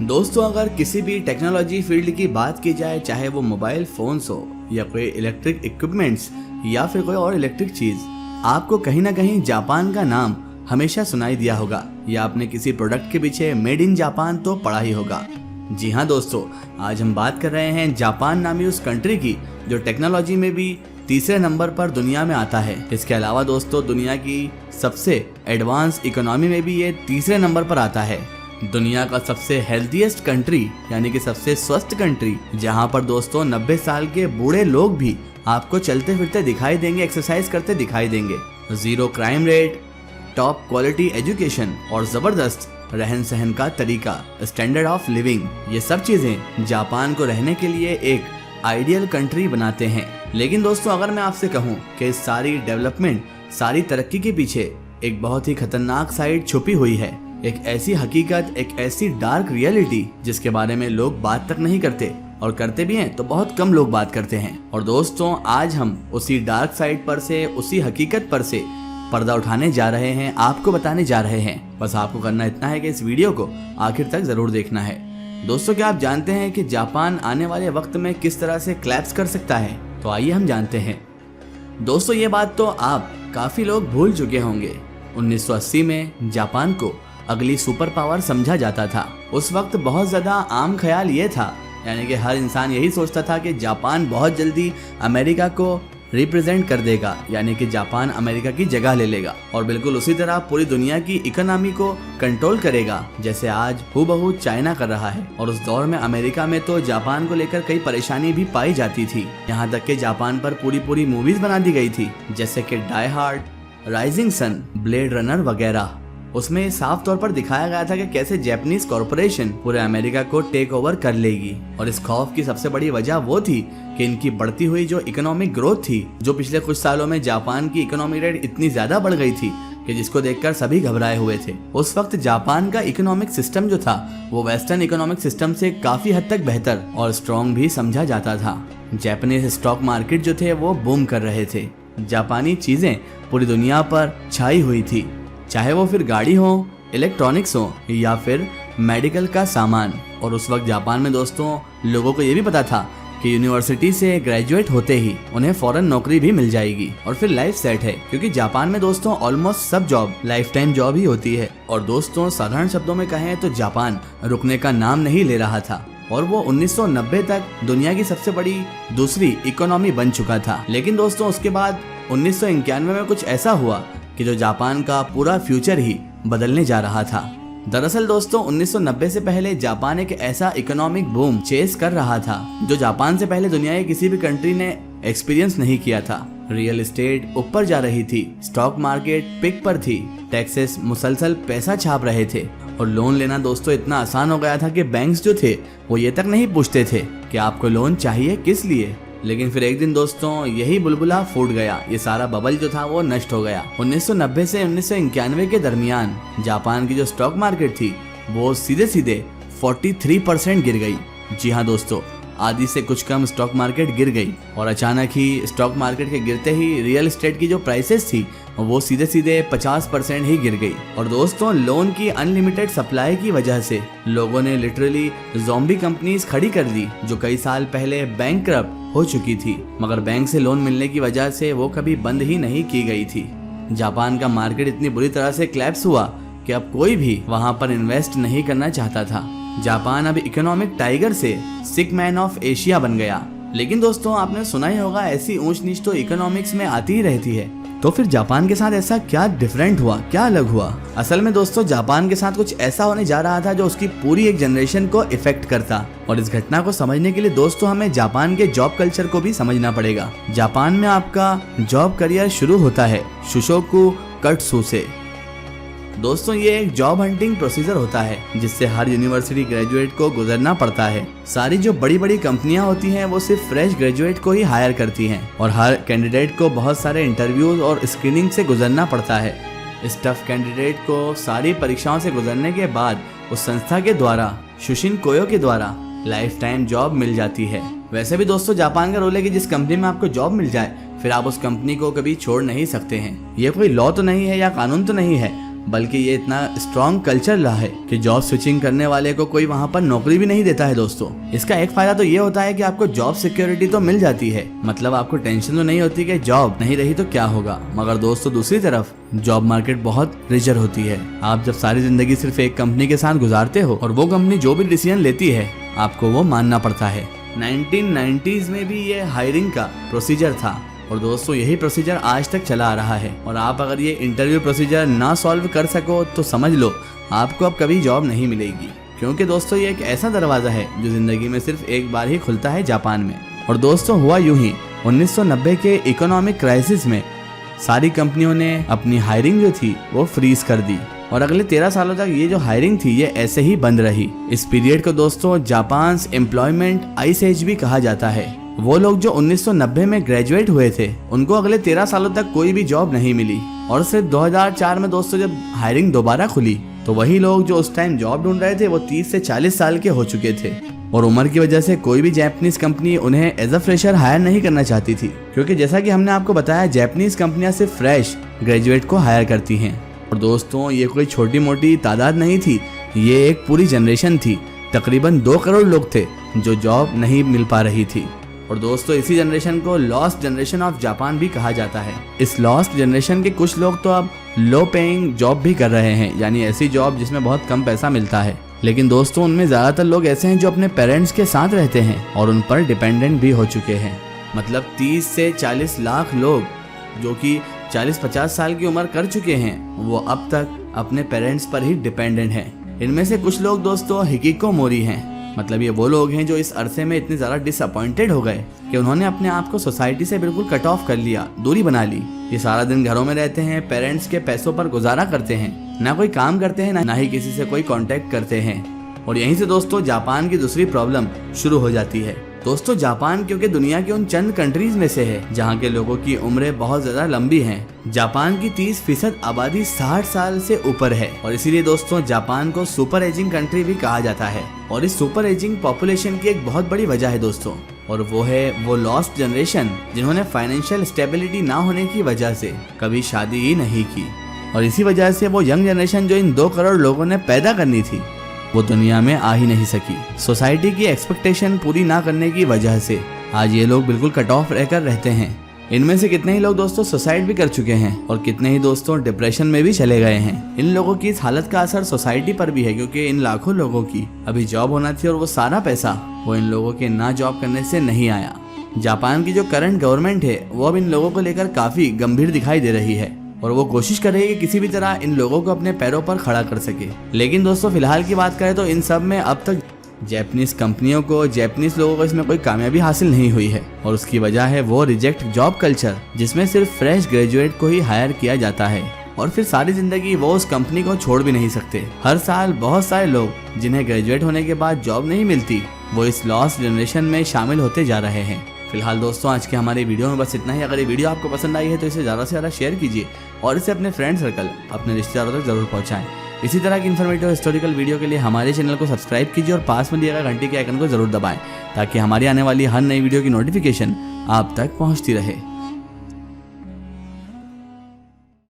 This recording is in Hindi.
दोस्तों, अगर किसी भी टेक्नोलॉजी फील्ड की बात की जाए, चाहे वो मोबाइल फोन्स हो या कोई इलेक्ट्रिक इक्विपमेंट्स या फिर कोई और इलेक्ट्रिक चीज, आपको कहीं ना कहीं जापान का नाम हमेशा सुनाई दिया होगा या आपने किसी प्रोडक्ट के पीछे मेड इन जापान तो पढ़ा ही होगा। जी हाँ दोस्तों, आज हम बात कर रहे हैं जापान नामी उस कंट्री की जो टेक्नोलॉजी में भी तीसरे नंबर पर दुनिया में आता है। इसके अलावा दोस्तों, दुनिया की सबसे एडवांस इकोनॉमी में भी ये तीसरे नंबर पर आता है। दुनिया का सबसे हेल्थीएस्ट कंट्री यानी कि सबसे स्वस्थ कंट्री, जहां पर दोस्तों 90 साल के बूढ़े लोग भी आपको चलते फिरते दिखाई देंगे, एक्सरसाइज करते दिखाई देंगे। Zero crime rate, top quality education और जबरदस्त रहन सहन का तरीका, स्टैंडर्ड ऑफ लिविंग, ये सब चीजें जापान को रहने के लिए एक आइडियल कंट्री बनाते हैं। लेकिन दोस्तों, अगर मैं आपसे कहूँ कि इस सारी डेवलपमेंट, सारी तरक्की के पीछे एक बहुत ही खतरनाक साइड छुपी हुई है, एक ऐसी हकीकत, एक ऐसी डार्क रियलिटी जिसके बारे में लोग बात तक नहीं करते, और करते भी हैं तो बहुत कम लोग बात करते हैं। और दोस्तों, आज हम उसी डार्क साइड पर से, उसी हकीकत पर से पर्दा उठाने जा रहे हैं, आपको बताने जा रहे हैं। बस आपको करना इतना है कि इस वीडियो को आखिर तक जरूर देखना है। दोस्तों, क्या आप जानते हैं कि जापान आने वाले वक्त में किस तरह से क्लैप्स कर सकता है? तो आइए हम जानते हैं। दोस्तों, ये बात तो आप काफी लोग भूल चुके होंगे। 1980 में जापान को अगली सुपर पावर समझा जाता था। उस वक्त बहुत ज्यादा आम ख्याल ये था, यानी कि हर इंसान यही सोचता था कि जापान बहुत जल्दी अमेरिका को रिप्रेजेंट कर देगा, यानी कि जापान अमेरिका की जगह ले लेगा और बिल्कुल उसी तरह पूरी दुनिया की इकोनॉमी को कंट्रोल करेगा जैसे आज हूबहू चाइना कर रहा है। और उस दौर में अमेरिका में तो जापान को लेकर कई परेशानी भी पाई जाती थी, यहाँ तक कि जापान पर पूरी मूवीज बना दी गई थी, जैसे कि die hard, rising sun, blade runner वगैरह। उसमें साफ तौर पर दिखाया गया था कि कैसे जापानीज कॉरपोरेशन पूरे अमेरिका को टेक ओवर कर लेगी। और इस खौफ की सबसे बड़ी वजह वो थी कि इनकी बढ़ती हुई जो इकोनॉमिक ग्रोथ थी, जो पिछले कुछ सालों में जापान की इकोनॉमी रेट इतनी ज्यादा बढ़ गई थी कि जिसको देखकर सभी घबराए हुए थे। उस वक्त जापान का इकोनॉमिक सिस्टम जो था वो वेस्टर्न इकोनॉमिक सिस्टम से काफी हद तक बेहतर और स्ट्रॉन्ग भी समझा जाता था। जापानीज स्टॉक मार्केट जो थे वो बूम कर रहे थे। जापानी चीजें पूरी दुनिया पर छाई हुई थी, चाहे वो फिर गाड़ी हो, इलेक्ट्रॉनिक्स हो या फिर मेडिकल का सामान। और उस वक्त जापान में दोस्तों लोगों को ये भी पता था कि यूनिवर्सिटी से ग्रेजुएट होते ही उन्हें फौरन नौकरी भी मिल जाएगी और फिर लाइफ सेट है, क्योंकि जापान में दोस्तों ऑलमोस्ट सब जॉब लाइफ टाइम जॉब ही होती है। और दोस्तों, साधारण शब्दों में कहें तो जापान रुकने का नाम नहीं ले रहा था और वो 1990 तक दुनिया की सबसे बड़ी दूसरी इकोनॉमी बन चुका था। लेकिन दोस्तों, उसके बाद 1991 में कुछ ऐसा हुआ कि जो जापान का पूरा फ्यूचर ही बदलने जा रहा था। दरअसल दोस्तों, 1990 से पहले जापान एक ऐसा इकोनॉमिक बूम चेस कर रहा था जो जापान से पहले दुनिया की किसी भी कंट्री ने एक्सपीरियंस नहीं किया था। रियल एस्टेट ऊपर जा रही थी, स्टॉक मार्केट पिक पर थी, टैक्सेस मुसलसल पैसा छाप रहे थे और लोन लेना दोस्तों इतना आसान हो गया था कि बैंक्स जो थे वो ये तक नहीं पूछते थे कि आपको लोन चाहिए किस लिए। लेकिन फिर एक दिन दोस्तों यही बुलबुला फूट गया, ये सारा बबल जो था वो नष्ट हो गया। 1990 से 1991 के दरमियान जापान की जो स्टॉक मार्केट थी वो सीधे 43% गिर गई। जी हाँ दोस्तों, आधी से कुछ कम स्टॉक मार्केट गिर गई और अचानक ही स्टॉक मार्केट के गिरते ही रियल एस्टेट की जो प्राइसेस थी वो सीधे 50% ही गिर गई। और दोस्तों, लोन की अनलिमिटेड सप्लाई की वजह से लोगों ने लिटरली ज़ॉम्बी कंपनीज खड़ी कर दी जो कई साल पहले बैंकक्रप्ट हो चुकी थी, मगर बैंक से लोन मिलने की वजह से वो कभी बंद ही नहीं की गई थी। जापान का मार्केट इतनी बुरी तरह से क्लैप्स हुआ कि अब कोई भी वहां पर इन्वेस्ट नहीं करना चाहता था। जापान अब इकोनॉमिक टाइगर से सिक मैन ऑफ एशिया बन गया। लेकिन दोस्तों, आपने सुना ही होगा, ऐसी ऊंच नीच तो इकोनॉमिक्स में आती ही रहती है। तो फिर जापान के साथ ऐसा क्या डिफरेंट हुआ, क्या अलग हुआ? असल में दोस्तों, जापान के साथ कुछ ऐसा होने जा रहा था जो उसकी पूरी एक जनरेशन को इफेक्ट करता। और इस घटना को समझने के लिए दोस्तों हमें जापान के जॉब कल्चर को भी समझना पड़ेगा। जापान में आपका जॉब करियर शुरू होता है शुशोकु कटसु से। दोस्तों, ये एक जॉब हंटिंग प्रोसीजर होता है जिससे हर यूनिवर्सिटी ग्रेजुएट को गुजरना पड़ता है। सारी जो बड़ी बड़ी कंपनियां होती हैं वो सिर्फ फ्रेश ग्रेजुएट को ही हायर करती हैं और हर कैंडिडेट को बहुत सारे इंटरव्यूज और स्क्रीनिंग से गुजरना पड़ता है। इस टफ कैंडिडेट को सारी परीक्षाओं से गुजरने के बाद उस संस्था के द्वारा, शुशिन कोयो के द्वारा, लाइफ टाइम जॉब मिल जाती है। वैसे भी दोस्तों, जापान का रूल है कि जिस कंपनी में आपको जॉब मिल जाए फिर आप उस कंपनी को कभी छोड़ नहीं सकते हैं। ये कोई लॉ तो नहीं है या कानून तो नहीं है, बल्कि ये इतना स्ट्रॉन्ग कल्चर रहा है कि जॉब स्विचिंग करने वाले को कोई वहाँ पर नौकरी भी नहीं देता है दोस्तों। इसका एक फायदा तो ये होता है कि आपको जॉब सिक्योरिटी तो मिल जाती है, मतलब आपको टेंशन तो नहीं होती कि जॉब नहीं रही तो क्या होगा। मगर दोस्तों दूसरी तरफ जॉब मार्केट बहुत रिजर होती है। आप जब सारी जिंदगी सिर्फ एक कंपनी के साथ गुजारते हो और वो कंपनी जो भी डिसीजन लेती है आपको वो मानना पड़ता है। 1990s में भी ये हायरिंग का प्रोसीजर था और दोस्तों यही प्रोसीजर आज तक चला आ रहा है। और आप अगर ये इंटरव्यू प्रोसीजर ना सॉल्व कर सको तो समझ लो आपको अब कभी जॉब नहीं मिलेगी, क्योंकि दोस्तों ये एक ऐसा दरवाजा है जो जिंदगी में सिर्फ एक बार ही खुलता है जापान में। और दोस्तों हुआ यूं ही 1990 के इकोनॉमिक क्राइसिस में सारी कंपनियों ने अपनी हायरिंग जो थी वो फ्रीज कर दी और अगले 13 सालों तक ये जो हायरिंग थी ये ऐसे ही बंद रही। इस पीरियड को दोस्तों जापान एम्प्लॉयमेंट आइस एज भी कहा जाता है। वो लोग जो 1990 में ग्रेजुएट हुए थे उनको अगले 13 सालों तक कोई भी जॉब नहीं मिली और सिर्फ 2004 में दोस्तों जब हायरिंग दोबारा खुली तो वही लोग जो उस टाइम जॉब ढूंढ रहे थे वो 30 से 40 साल के हो चुके थे और उम्र की वजह से कोई भी जापानीज कंपनी उन्हें एज अ फ्रेशर हायर नहीं करना चाहती थी, क्योंकि जैसा कि हमने आपको बताया जापानीज कंपनियां सिर्फ फ्रेश ग्रेजुएट को हायर करती हैं। और दोस्तों ये कोई छोटी मोटी तादाद नहीं थी, ये एक पूरी जनरेशन थी। तकरीबन 2 करोड़ लोग थे जो जॉब नहीं मिल पा रही थी। और दोस्तों इसी जनरेशन को लॉस्ट जनरेशन ऑफ जापान भी कहा जाता है। इस लॉस्ट जनरेशन के कुछ लोग तो अब लो पेइंग जॉब भी कर रहे हैं, यानी ऐसी जॉब जिसमें बहुत कम पैसा मिलता है। लेकिन दोस्तों उनमें ज्यादातर लोग ऐसे हैं जो अपने पेरेंट्स के साथ रहते हैं और उन पर डिपेंडेंट भी हो चुके हैं। मतलब 30 से 40 लाख लोग जो कि 40-50 साल की उम्र कर चुके हैं वो अब तक अपने पेरेंट्स पर ही डिपेंडेंट हैं। इनमें से कुछ लोग दोस्तों हिकिकोमोरी हैं, मतलब ये वो लोग हैं जो इस अरसे में इतने ज़्यादा डिसअपॉइंटेड हो गए कि उन्होंने अपने आप को सोसाइटी से बिल्कुल कट ऑफ कर लिया, दूरी बना ली। ये सारा दिन घरों में रहते हैं, पेरेंट्स के पैसों पर गुजारा करते हैं, ना कोई काम करते हैं ना ही किसी से कोई कांटेक्ट करते हैं। और यहीं से दोस्तों जापान की दूसरी प्रॉब्लम शुरू हो जाती है। दोस्तों जापान क्योंकि दुनिया के उन चंद कंट्रीज में से है जहाँ के लोगों की उम्रें बहुत ज्यादा लंबी हैं। जापान की 30% आबादी 60 साल से ऊपर है और इसीलिए दोस्तों जापान को सुपर एजिंग कंट्री भी कहा जाता है। और इस सुपर एजिंग पॉपुलेशन की एक बहुत बड़ी वजह है दोस्तों, और वो है वो लॉस्ट जनरेशन जिन्होंने फाइनेंशियल स्टेबिलिटी ना होने की वजह से कभी शादी ही नहीं की। और इसी वजह से वो यंग जनरेशन जो इन 2 करोड़ लोगों ने पैदा करनी थी वो दुनिया में आ ही नहीं सकी। सोसाइटी की एक्सपेक्टेशन पूरी ना करने की वजह से आज ये लोग बिल्कुल कट ऑफ रहकर रहते हैं। इनमें से कितने ही लोग दोस्तों सुसाइड भी कर चुके हैं और कितने ही दोस्तों डिप्रेशन में भी चले गए हैं। इन लोगों की इस हालत का असर सोसाइटी पर भी है, क्योंकि इन लाखों लोगों की अभी जॉब होना थी और वो सारा पैसा वो इन लोगों के ना जॉब करने से नहीं आया। जापान की जो करंट गवर्नमेंट है वो अब इन लोगों को लेकर काफी गंभीर दिखाई दे रही है और वो कोशिश कर रही है कि किसी भी तरह इन लोगों को अपने पैरों पर खड़ा कर सके। लेकिन दोस्तों फिलहाल की बात करें तो इन सब में अब तक जापानीज कंपनियों को, जापानीज लोगों को इसमें कोई कामयाबी हासिल नहीं हुई है और उसकी वजह है वो रिजेक्ट जॉब कल्चर, जिसमें सिर्फ फ्रेश ग्रेजुएट को ही हायर किया जाता है और फिर सारी जिंदगी वो उस कंपनी को छोड़ भी नहीं सकते। हर साल बहुत सारे लोग जिन्हें ग्रेजुएट होने के बाद जॉब नहीं मिलती वो इस लॉस्ट जनरेशन में शामिल होते जा रहे हैं। फिलहाल दोस्तों आज के हमारी वीडियो में बस इतना ही। अगर ये वीडियो आपको पसंद आई है तो इसे ज़्यादा से ज़्यादा शेयर कीजिए और इसे अपने फ्रेंड सर्कल, अपने रिश्तेदारों तक जरूर पहुंचाएं। इसी तरह की इन्फॉर्मेटिव हिस्टोरिकल वीडियो के लिए हमारे चैनल को सब्सक्राइब कीजिए और पास में दिए गए घंटी के आइकन को जरूर दबाएं ताकि हमारी आने वाली हर नई वीडियो की नोटिफिकेशन आप तक पहुंचती रहे।